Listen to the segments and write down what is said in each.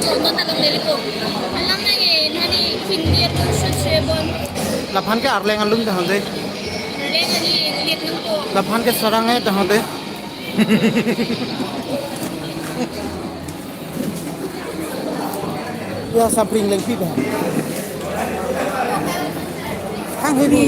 contoh talam dari ko. Alam na hani hindi at sebon. Laphan ke arleng alum dah hande. Reng ani lihat nung ko. Laphan ke sarang dah hande. Ya sapring leng pi dah. Hang ini.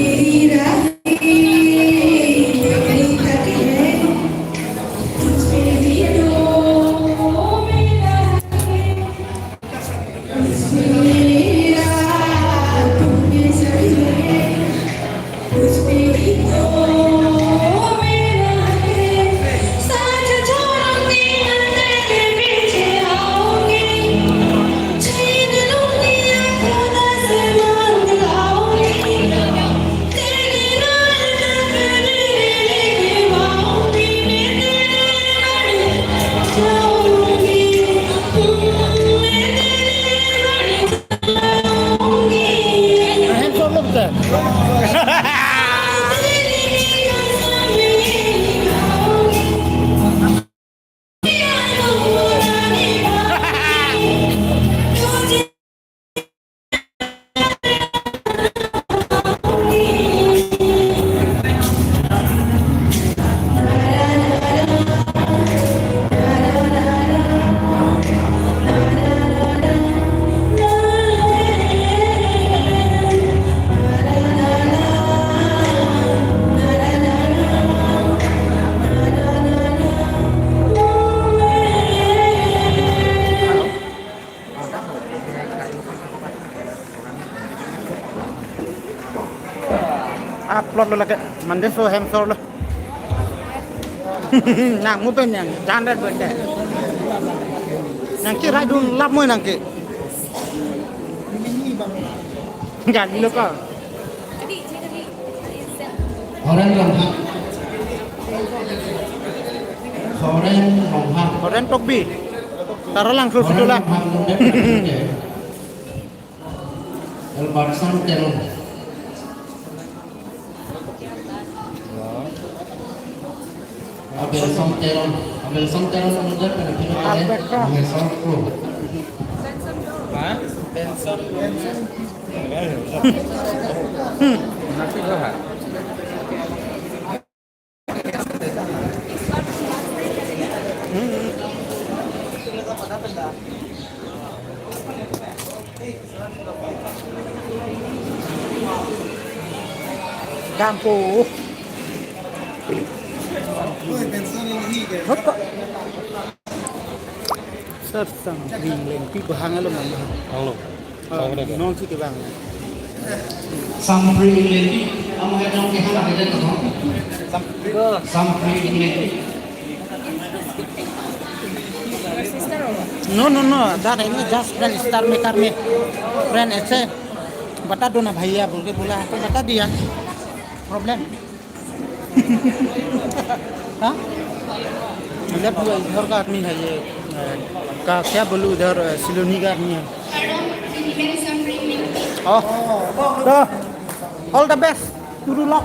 Upload lo lagi, mandi so hamster lo. Nang mu pen yang standard benda. Nang kira dun lap mu nang ke. Jadi lo kau. Orang lengkap. Orang tokbi. Taruh langsung situ lah. Elbarsan terong. Abel Santeron mengejar pada filmnya Benson Pro. Benson. Nanti gua. Campo. Sersang ringling pi bahang lo mana? Halo. Non sih bang. Sampri Inglesi, kamu kadang kita lagi ada tuh. Sampri Inglesi. No. That ini just friend star maker me. Friend ऐसे बता दो ना भैया बोल के बोला तो बता दिया. Problem. हाँ? मतलब इधर का आदमी है ये का क्या बोलूं इधर सिलोनी का आदमी है. Oh, so all the best to do lock.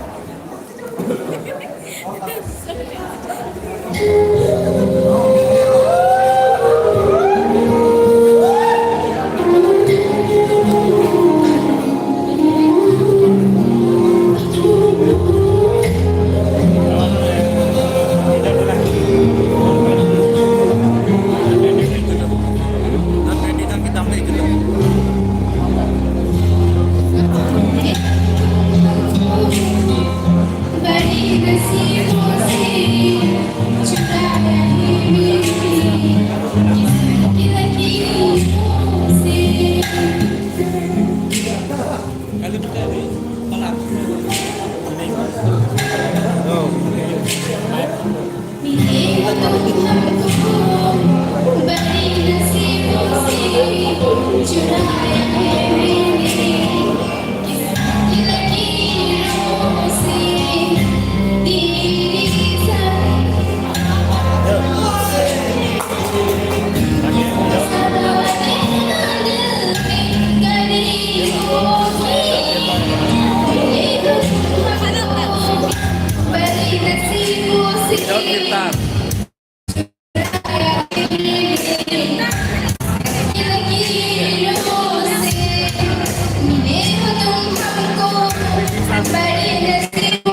Kita Bari